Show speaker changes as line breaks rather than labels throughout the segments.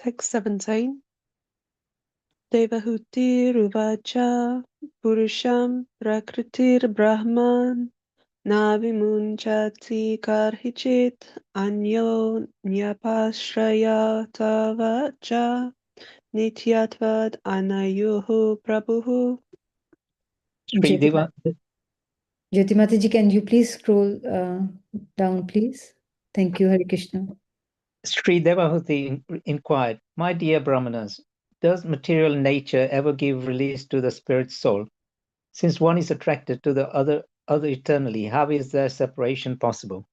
Text 17. Devahuti Ruvacha Purusham Prakritir Brahman Navimunchati Karhichit Anyo Nyapashraya Tavacha Nityatvad Anayuhu Prabhuhu.
Jyoti Mataji, can you please scroll down, please? Thank you, Hare Krishna.
Sri Devahuti inquired, "My dear Brahmanas, does material nature ever give release to the spirit soul? Since one is attracted to the other eternally, how is their separation possible?"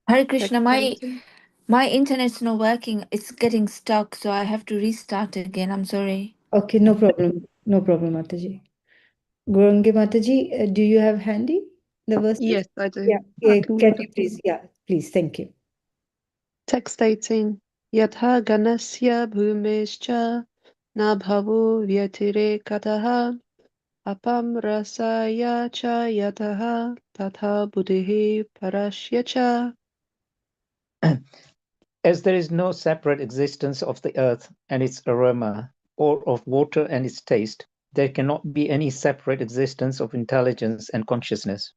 Hare Krishna, my internet's not working. It's getting stuck, so I have to restart again. I'm sorry.
Okay, no problem. No problem, Mataji. Gaurangi Mataji, do you have handy the verses?
Yes, I do.
Yeah, can you please? Yeah, please. Thank you.
Text 18. Yatha ganasya bhumescha nabhavu vyatire kataha apam rasaya cha yataha tatha buddhihi parashya cha.
As there is no separate existence of the earth and its aroma, or of water and its taste, there cannot be any separate existence of intelligence and consciousness.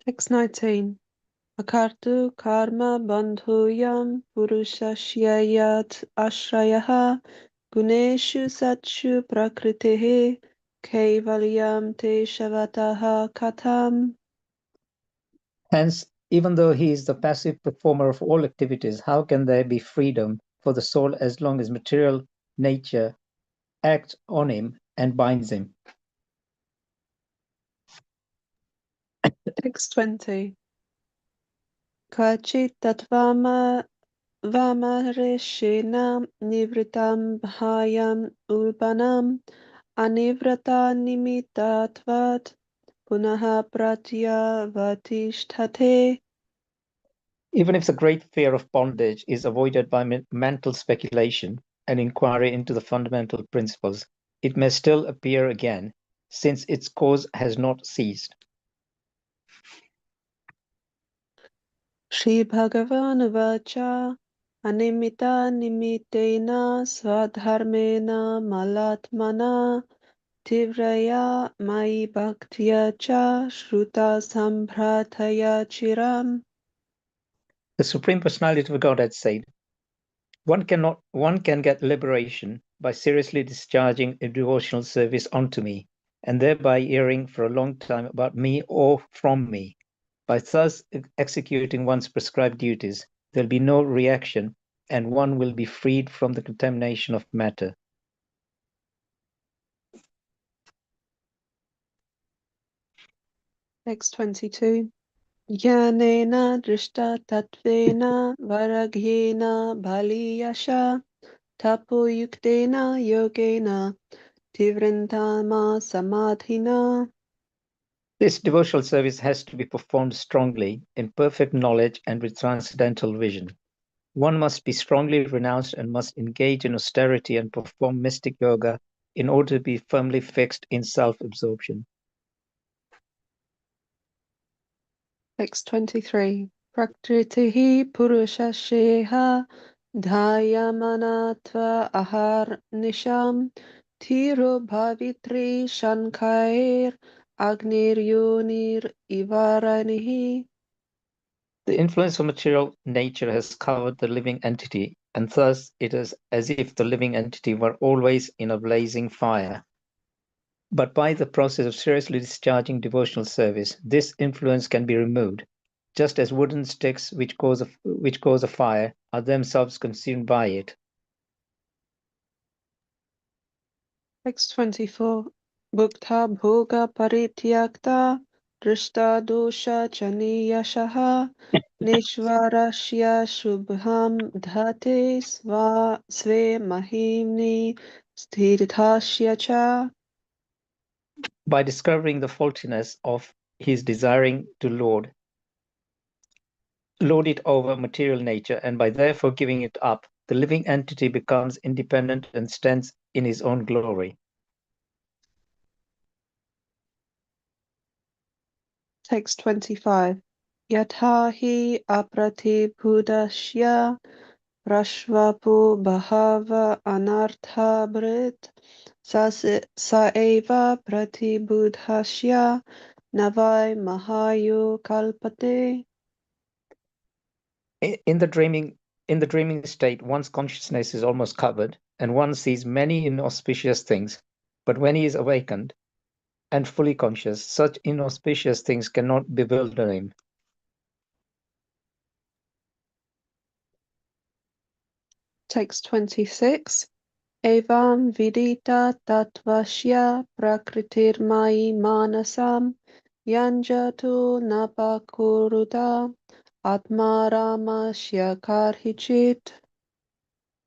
Text 19. Akartu karma bandhuyam purushashyayat ashrayaha guneshu satshu prakritihi kaivalyam te shavataha katam.
Hence, even though he is the passive performer of all activities, how can there be freedom for the soul as long as material nature acts on him and binds him?
Text 20. Kachit tatvama vamarishena nivritam bhayam ulpanam anivrata nimitatvat punaha pratya vatisthate.
Even if the great fear of bondage is avoided by mental speculation and inquiry into the fundamental principles, it may still appear again, since its cause has not ceased.
Shri Bhagavan Vacha Animita Nimitena Swadharmena Malatmana Tivraya Mai Bhaktya Cha Shruta Sambhrataya Chiram.
The Supreme Personality of Godhead said, one can get liberation by seriously discharging a devotional service unto me, and thereby hearing for a long time about me or from me. By thus executing one's prescribed duties, there will be no reaction, and one will be freed from the contamination of matter.
Text 22. Jnanena drishta tatvena varaghena baliyasha tapoyuktena yogena tivrintama samadhina.
This devotional service has to be performed strongly, in perfect knowledge and with transcendental vision. One must be strongly renounced and must engage in austerity and perform mystic yoga in order to be firmly fixed in self-absorption.
Text 23. Prakritihi purushasheha dhayamanatva ahar nisham tiro bhavitri shankair agniryonir ivaranihi.
The influence of material nature has covered the living entity, and thus it is as if the living entity were always in a blazing fire. But by the process of seriously discharging devotional service, this influence can be removed, just as wooden sticks which cause a fire are themselves consumed by it.
Text 24. Bhukta bhoga parityakta drishta dosha chaniyashaha nishvarashya shubham dhate sve mahimni sthirthashya cha.
By discovering the faultiness of his desiring to lord it over material nature, and by therefore giving it up, the living entity becomes independent and stands in his own glory.
Text 25. Yatha hi apratibhudasya prashvapu bhava anartha brit saeva pratibhudasya navai mahayu kalpate.
In the dreaming state, one's consciousness is almost covered, and one sees many inauspicious things. But when he is awakened and fully conscious, such inauspicious things cannot bewilder him.
Text 26. Evam vidita tattvasya prakritirmai manasam yanjatu napakuruta atmaramasya karhichit.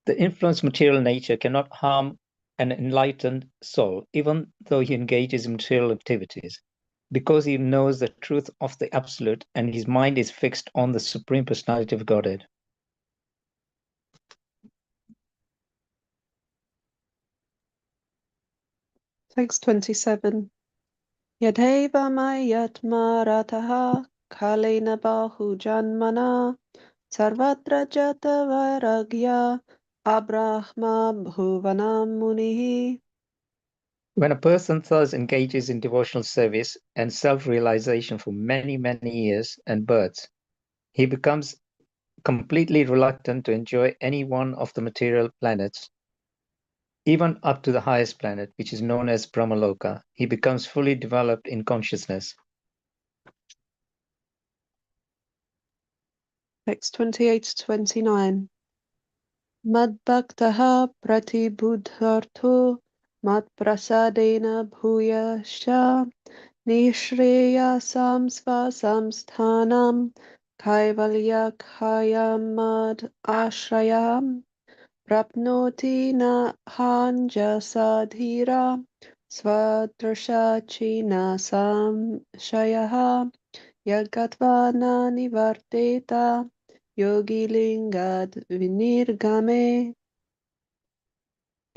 The influence material nature cannot harm an enlightened soul, even though he engages in material activities, because he knows the truth of the Absolute and his mind is fixed on the Supreme Personality of Godhead.
Text 27. Yadeva mayatma rataha kalena bahu janmana sarvatra jata vairagya abrahma bhuvanam munihi.
When a person thus engages in devotional service and self-realization for many, many years and births, he becomes completely reluctant to enjoy any one of the material planets, even up to the highest planet, which is known as Brahmaloka. He becomes fully developed in consciousness.
Text 28 to 29. Madbhaktaha pratibudharto matprasadena bhuyascha nishreyasam svasamsthanam kaivalyakayamad ashrayam prapnoti na hanjasadhira svadrashachina samshayaha yagatva na nivarteta Yogi Lingad Vinirgame.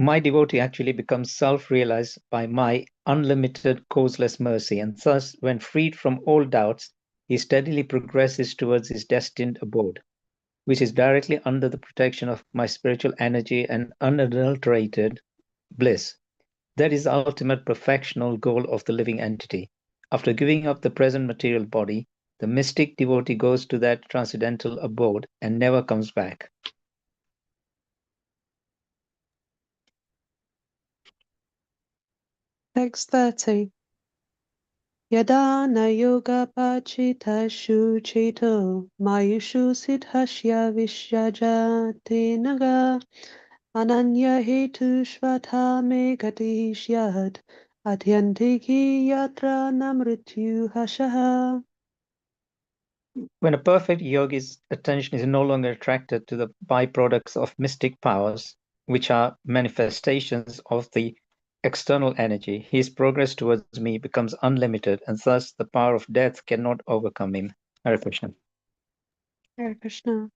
My devotee actually becomes self-realized by my unlimited causeless mercy, and thus, when freed from all doubts, he steadily progresses towards his destined abode, which is directly under the protection of my spiritual energy and unadulterated bliss. That is the ultimate perfectional goal of the living entity. After giving up the present material body, the mystic devotee goes to that transcendental abode and never comes back.
Text 30. Yada na yoga pachita shuchito mayushu siddhasya vishyajate naga ananya hetu shvata me gatishyad atyantiki yatra namrityu hashaha.
When a perfect yogi's attention is no longer attracted to the byproducts of mystic powers, which are manifestations of the external energy, his progress towards me becomes unlimited, and thus the power of death cannot overcome him. Hare Krishna.
Hare Krishna.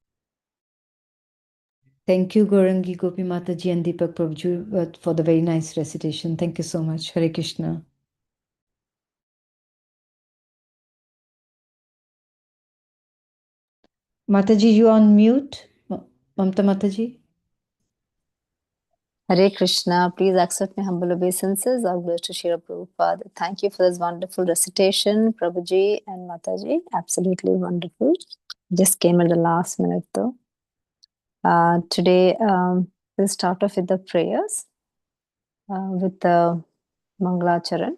Thank you, Gaurangi, Gopi Mataji, and Deepak Prabhuji for the very nice recitation. Thank you so much. Hare Krishna. Mataji, you on mute? Mamta Mataji?
Hare Krishna, please accept my humble obeisances. Our glories to Srila Prabhupada. Thank you for this wonderful recitation, Prabhuji and Mataji. Absolutely wonderful. Just came at the last minute though. Today, we'll start off with the prayers, with the Mangalacharan.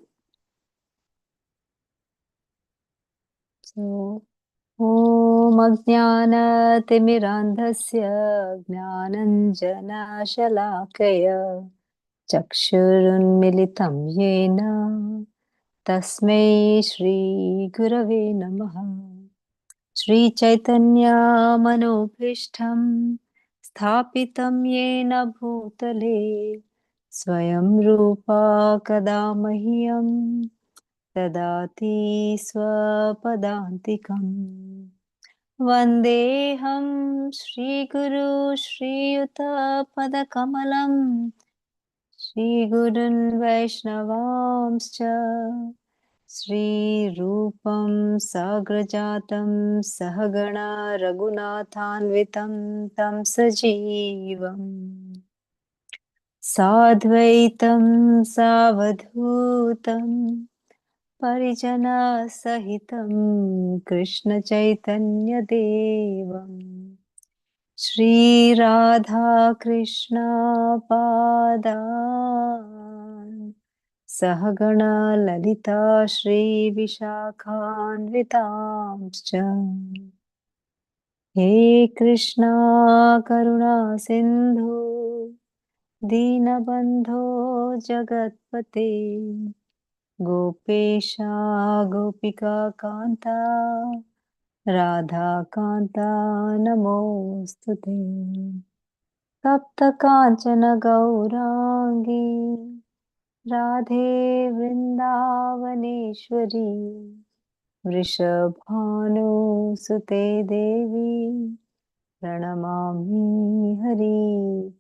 So, Om Ajnana-timirandhasya Jnananjana-shalakaya Chakshurunmilitam yena Tasmai Shri Gurave Namaha. Shri Chaitanya Manobhishtam Sthapitam yena bhutale Swayam Rupa Kadamahyam Tadati Swapadantikam. Vandeham Shri Guru Shri Yuta Padakamalam Shri Gurun Vaishnavamscha Shri Rupam Sagrajatam Sahagana Raghunathanvitam Tam Sajeevam Sadvaitam Savadhutam Parijana Sahitam Krishna Chaitanya Devam Shri Radha Krishna Padan Sahagana Lalita Shri Vishakhanvitamscha He Krishna Karuna Sindhu Dinabandho Jagatpate Gopesha Gopika Kanta Radha Kanta Namostute Tapta Kanchana Gaurangi Radhe Vrindavaneshwari Vrishabhanu Sute Devi Pranamami Hari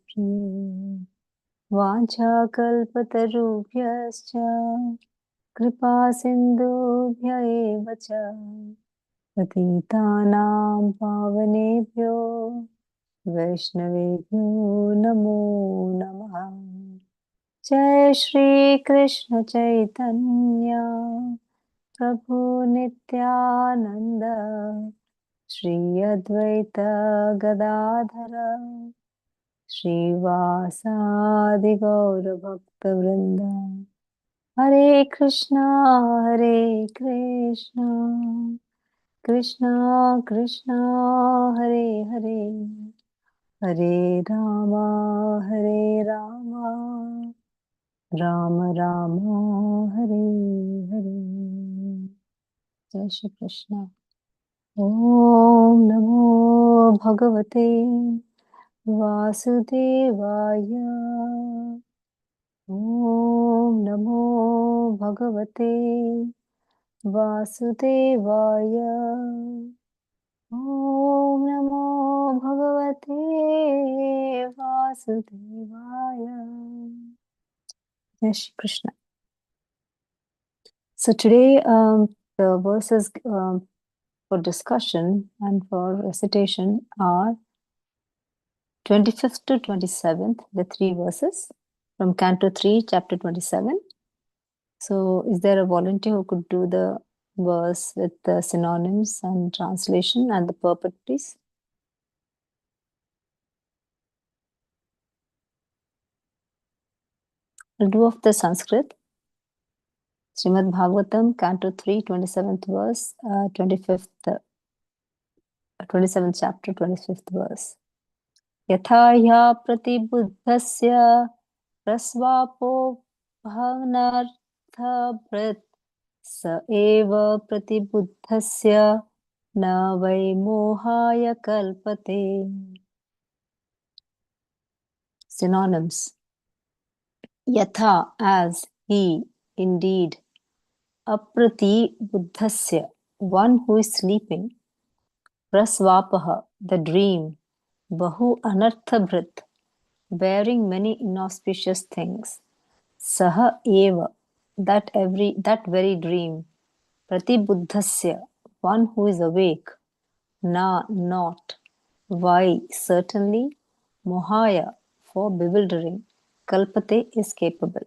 Priye Vancha Kalpatarubhyascha Kripa Sindhubhya eva cha Patitanam Pavanebhyo Vaishnavebhyo Namo Namaha Jai Shri Krishna Chaitanya Prabhu Nityananda Shri Advaita Gadadhara Shri Vasadi Gaura Bhakta Vrinda Hare Krishna Krishna Krishna Hare Hare Hare Rama Rama Rama Hare Hare Jai Shri Krishna Om Namo Bhagavate Vasudevaya Om Namo Bhagavate Vasudevaya Om Namo Bhagavate Vasudevaya. Jai Shri Krishna. So today the verses for discussion and for recitation are 25th to 27th, the 3 verses from Canto 3, Chapter 27. So is there a volunteer who could do the verse with the synonyms and translation and the purport, please? I'll do of the Sanskrit. Srimad Bhagavatam, Canto 3, 27th verse, 27th chapter, 25th verse. Yatha ya pratibuddhasya prasvapo bhavanartha brit sa eva pratibuddhasya na vai mohaya kalpate. Synonyms. Yatha, as, he, indeed. Aprati buddhasya, one who is sleeping. Prasvapaha, the dream. Bahu anarthabhrit, bearing many inauspicious things. Saha eva, that very dream. Pratibuddhasya, one who is awake. Na, not. Why, certainly. Mohaya, for bewildering. Kalpate is capable.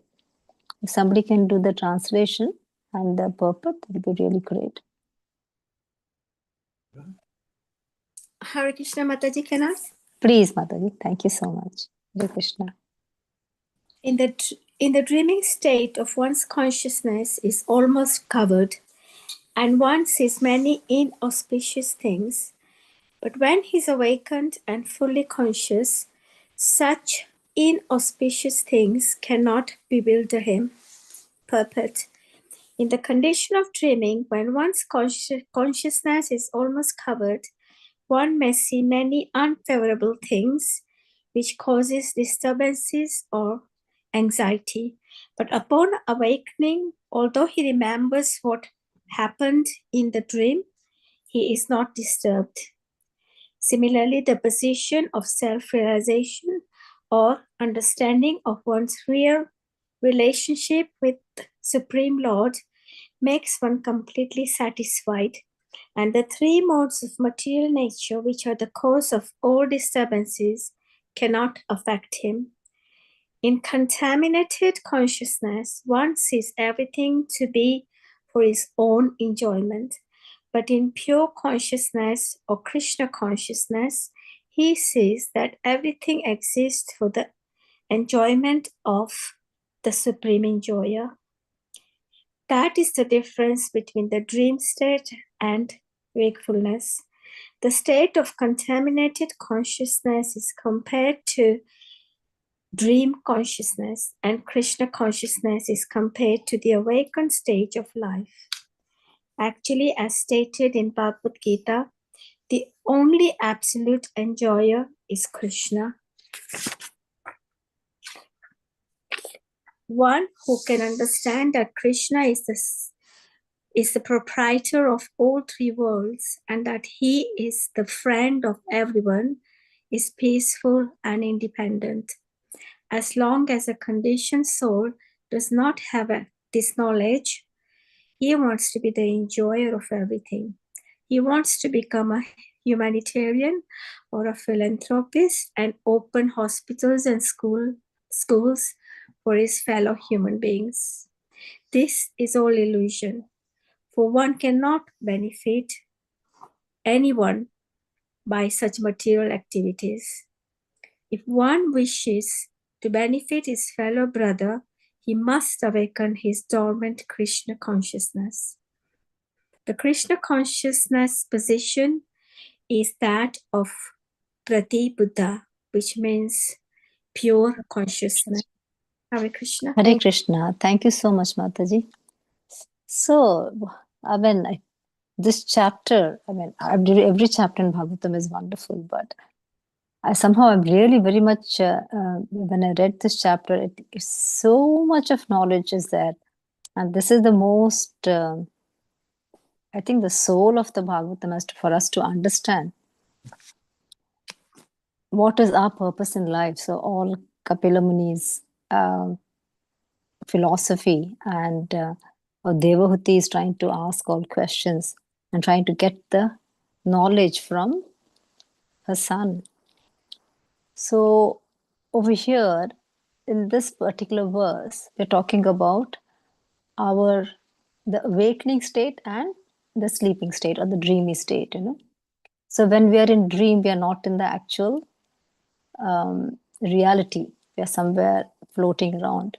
If somebody can do the translation and the purport, it would be really great.
Hare Krishna, Mataji, can I?
Please, Mataji. Thank you so much. Hare Krishna.
In the dreaming state of one's consciousness is almost covered, and one sees many inauspicious things. But when he's awakened and fully conscious, such inauspicious things cannot bewilder him. Purport. In the condition of dreaming, when one's consciousness is almost covered, one may see many unfavorable things, which causes disturbances or anxiety. But upon awakening, although he remembers what happened in the dream, he is not disturbed. Similarly, the position of self-realization or understanding of one's real relationship with Supreme Lord makes one completely satisfied, and the three modes of material nature, which are the cause of all disturbances, cannot affect him. In contaminated consciousness, one sees everything to be for his own enjoyment. But in pure consciousness or Krishna consciousness, he sees that everything exists for the enjoyment of the Supreme Enjoyer. That is the difference between the dream state and wakefulness. The state of contaminated consciousness is compared to dream consciousness, and Krishna consciousness is compared to the awakened stage of life. Actually, as stated in Bhagavad Gita, the only absolute enjoyer is Krishna. One who can understand that Krishna is the proprietor of all three worlds and that he is the friend of everyone is peaceful and independent. As long as a conditioned soul does not have this knowledge, he wants to be the enjoyer of everything. He wants to become a humanitarian or a philanthropist and open hospitals and schools for his fellow human beings. This is all illusion, for one cannot benefit anyone by such material activities. If one wishes to benefit his fellow brother, he must awaken his dormant Krishna consciousness. The Krishna consciousness position is that of Pratibuddha, which means pure consciousness. Hare Krishna.
Hare Krishna. Thank you so much, Mataji. So, this chapter, every chapter in Bhagavatam is wonderful, but I'm really very much, when I read this chapter, so much of knowledge is there. And this is the most, I think the soul of the Bhagavatam is for us to understand what is our purpose in life. So all Kapila Muni's philosophy and Devahuti is trying to ask all questions and trying to get the knowledge from her son. So over here, in this particular verse, we're talking about the awakening state and the sleeping state or the dreamy state, So when we are in dream, we are not in the actual reality. We are somewhere floating around.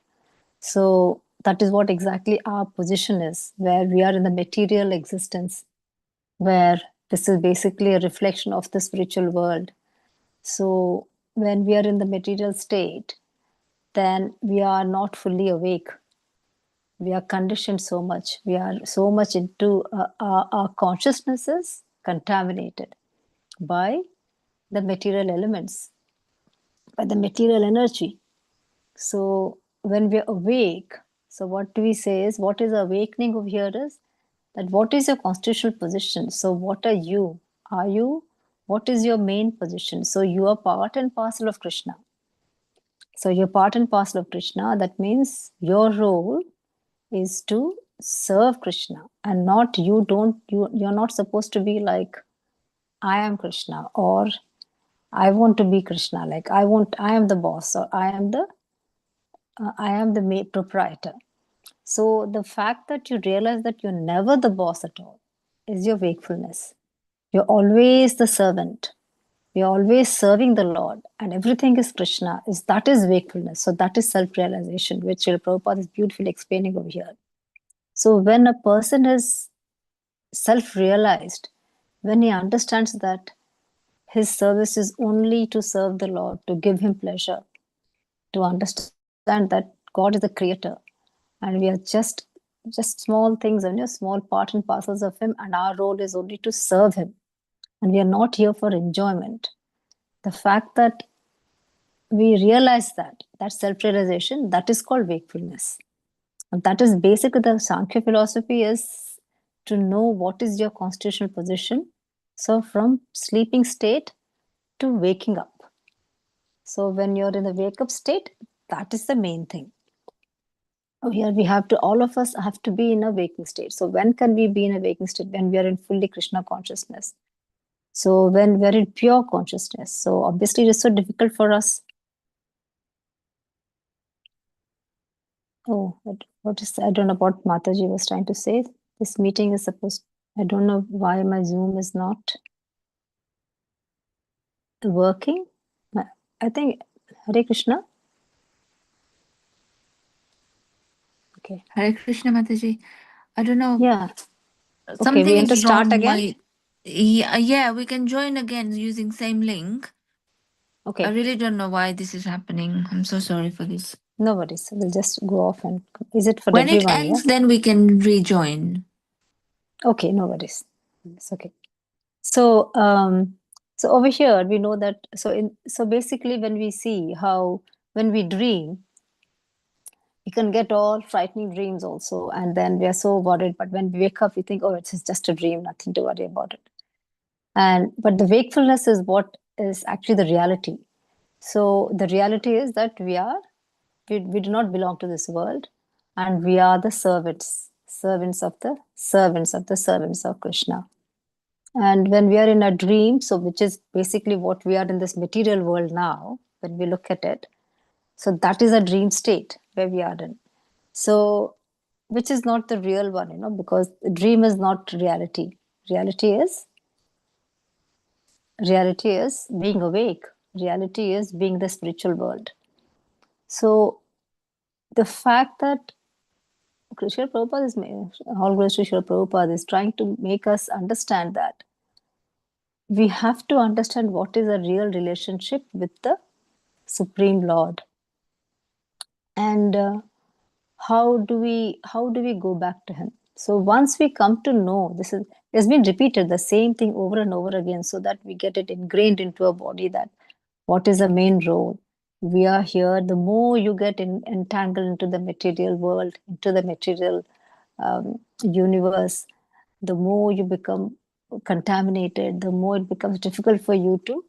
So that is what exactly our position is, where we are in the material existence, where this is basically a reflection of the spiritual world. So when we are in the material state, then we are not fully awake. We are conditioned so much. We are so much into our consciousness is contaminated by the material elements, by the material energy. So when we are awake, so what do we say is, what is awakening over here is that what is your constitutional position? So what are you? What is your main position? So you are part and parcel of Krishna. So you're part and parcel of Krishna. That means your role is to serve Krishna, and not you're not supposed to be like, I am Krishna, or I want to be Krishna, like I am the boss, or I am the proprietor. So the fact that you realize that you're never the boss at all is your wakefulness. You're always the servant. You're always serving the Lord, and everything is Krishna. That is wakefulness. So that is self-realization, which Srila Prabhupada is beautifully explaining over here. So when a person is self-realized, when he understands that his service is only to serve the Lord, to give him pleasure, to understand that God is the creator, and we are just small things, small part and parcels of him, and our role is only to serve him, and we are not here for enjoyment. The fact that we realize that self-realization, that is called wakefulness. And that is basically the Sankhya philosophy, is to know what is your constitutional position. So from sleeping state to waking up. So when you're in the wake up state, that is the main thing. here we have to, all of us have to be in a waking state. So when can we be in a waking state? When we are in fully Krishna consciousness. So when we're in pure consciousness. So obviously it is so difficult for us. Oh, what is, I don't know what Mataji was trying to say. This meeting is supposed, I don't know why my Zoom is not working. I think, Hare Krishna. Okay.
Hare Krishna Mataji. I don't know.
Yeah. Okay,
Something
we have to
is
start
wrong.
again.
Yeah, we can join again using same link.
Okay.
I really don't know why this is happening. I'm so sorry for this.
No worries. We'll just go off and is it for
When it
everyone?
ends,
Yeah.
then we can rejoin.
Okay, no worries. It's okay. So so over here we know that so basically when we see how when we dream, we can get all frightening dreams also, and then we are so worried. But when we wake up, we think, oh, it's just a dream, nothing to worry about it. And but the wakefulness is what is actually the reality. So the reality is that we do not belong to this world, and we are the servants of the servants of Krishna. And when we are in a dream, so which is basically what we are in this material world now, when we look at it, so that is a dream state where we are in. So which is not the real one, because dream is not reality. Reality is being awake. Reality is being the spiritual world. So the fact that Srila Prabhupada is, all glories to Srila Prabhupada, is trying to make us understand that we have to understand what is a real relationship with the Supreme Lord, and how do we go back to Him. So once we come to know, it's been repeated the same thing over and over again, so that we get it ingrained into our body that what is the main role. We are here. The more you get entangled into the material world, into the material universe, the more you become contaminated, the more it becomes difficult for you to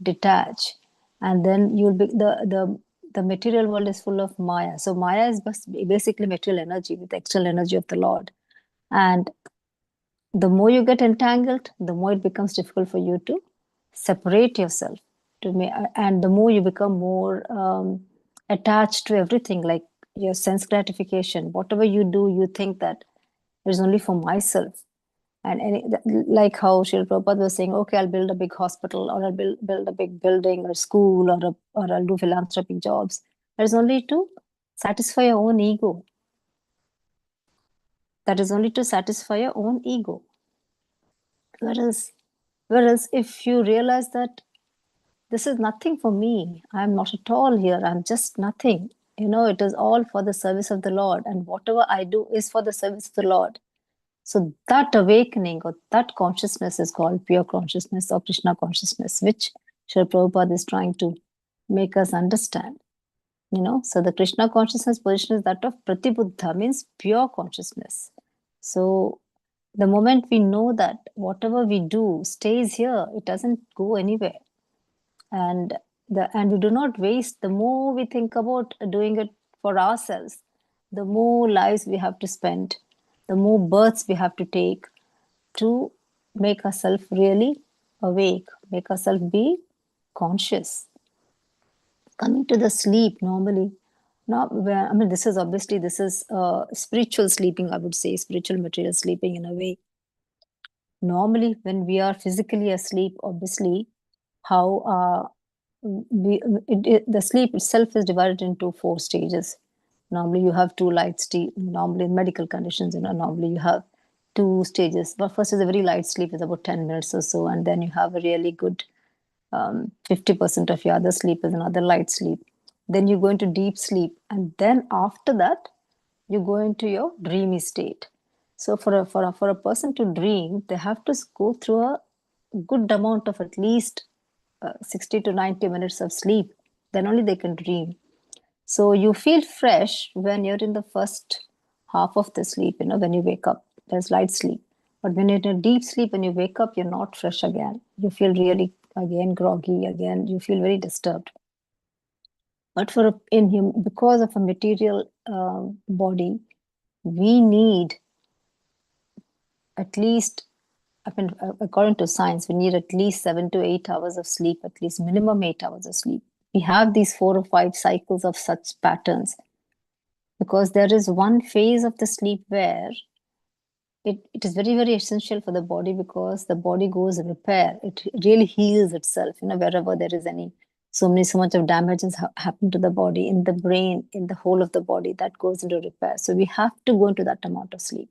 detach. And then you'll be the material world is full of Maya. So Maya is basically material energy with the external energy of the Lord. And the more you get entangled, the more it becomes difficult for you to separate yourself. And the more you become more attached to everything, like your sense gratification. Whatever you do, you think that it's only for myself. And like how Srila Prabhupada was saying, okay, I'll build a big hospital, or I'll build a big building or school, or I'll do philanthropic jobs. That is only to satisfy your own ego. That is only to satisfy your own ego. Whereas if you realize that this is nothing for me, I'm not at all here, I'm just nothing. It is all for the service of the Lord, and whatever I do is for the service of the Lord. So that awakening or that consciousness is called pure consciousness or Krishna consciousness, which Srila Prabhupada is trying to make us understand. So the Krishna consciousness position is that of Pratibuddha, means pure consciousness. So the moment we know that whatever we do stays here, it doesn't go anywhere. And we do not waste. The more we think about doing it for ourselves, the more lives we have to spend, the more births we have to take to make ourselves really awake, make ourselves be conscious. Coming to the sleep normally, this is spiritual sleeping, I would say, spiritual material sleeping in a way. Normally, when we are physically asleep, obviously, how the sleep itself is divided into 4 stages. Normally, you have 2 light sleep. Normally, in medical conditions, normally you have 2 stages. But first is a very light sleep, is about 10 minutes or so, and then you have a really good 50% of your other sleep is another light sleep. Then you go into deep sleep, and then after that, you go into your dreamy state. So for a person to dream, they have to go through a good amount of at least 60 to 90 minutes of sleep. Then only they can dream. So you feel fresh when you're in the first half of the sleep, when you wake up. There's light sleep. But when you're in a deep sleep, when you wake up, you're not fresh again. You feel really, again, groggy, again, you feel very disturbed. But because of a material body, we need at least, according to science, we need at least 7 to 8 hours of sleep, at least minimum 8 hours of sleep. We have these 4 or 5 cycles of such patterns because there is one phase of the sleep where it is very, very essential for the body because the body goes repair. It really heals itself, wherever there is so much of damage has happened to the body, in the brain, in the whole of the body, that goes into repair. So we have to go into that amount of sleep.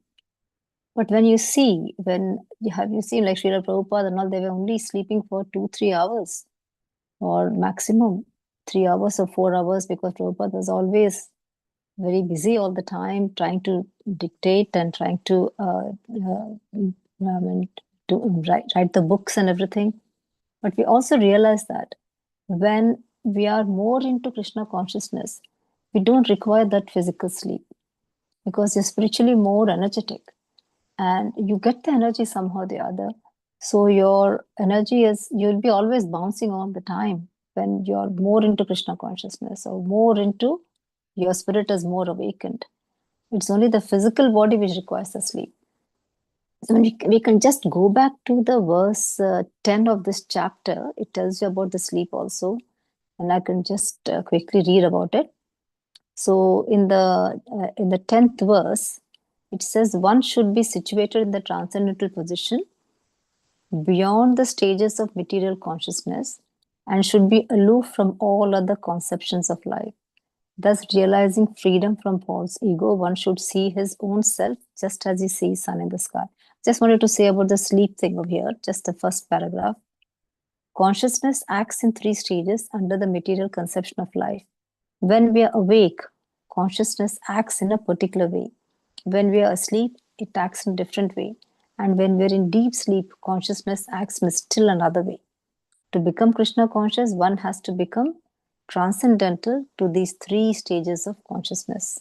But when you seen like Srila Prabhupada and all, they were only sleeping for 2-3 hours or maximum 3 hours or 4 hours because Prabhupada was always very busy all the time trying to dictate and trying to write the books and everything. But we also realize that when we are more into Krishna consciousness, we don't require that physical sleep because you're spiritually more energetic and you get the energy somehow or the other. So your energy you'll be always bouncing all the time when you're more into Krishna consciousness or more into your spirit is more awakened. It's only the physical body which requires the sleep. So we can just go back to the verse 10 of this chapter. It tells you about the sleep also. And I can just quickly read about it. So in the 10th verse, it says one should be situated in the transcendental position beyond the stages of material consciousness and should be aloof from all other conceptions of life. Thus, realizing freedom from false ego, one should see his own self just as he sees sun in the sky. Just wanted to say about the sleep thing over here, just the first paragraph. Consciousness acts in 3 stages under the material conception of life. When we are awake, consciousness acts in a particular way. When we are asleep, it acts in a different way. And when we're in deep sleep, consciousness acts in still another way. To become Krishna conscious, one has to become transcendental to these 3 stages of consciousness.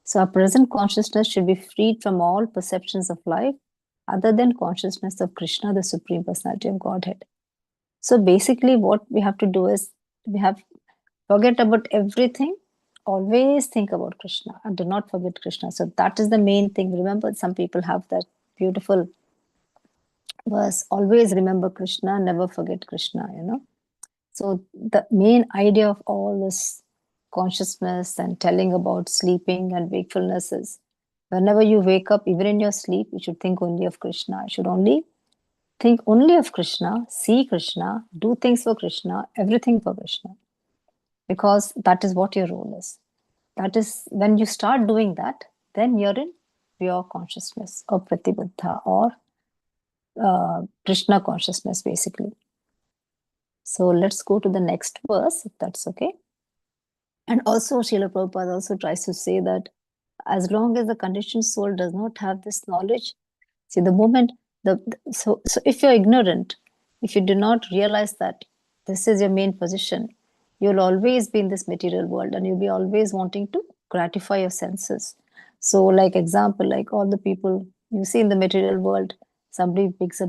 So our present consciousness should be freed from all perceptions of life other than consciousness of Krishna, the Supreme Personality of Godhead. So basically what we have to do is forget about everything, always think about Krishna and do not forget Krishna. So that is the main thing. Remember, some people have that beautiful verse, always remember Krishna, never forget Krishna, So the main idea of all this consciousness and telling about sleeping and wakefulness is whenever you wake up, even in your sleep, you should think only of Krishna. You should only think only of Krishna, see Krishna, do things for Krishna, everything for Krishna. Because that is what your role is. That is, when you start doing that, then you're in pure consciousness or Pratibuddha or Krishna consciousness, basically. So let's go to the next verse, if that's okay. And also, Srila Prabhupada also tries to say that as long as the conditioned soul does not have this knowledge, see, the moment, so if you're ignorant, if you do not realize that this is your main position, you'll always be in this material world and you'll be always wanting to gratify your senses. So like example, like all the people you see in the material world, somebody builds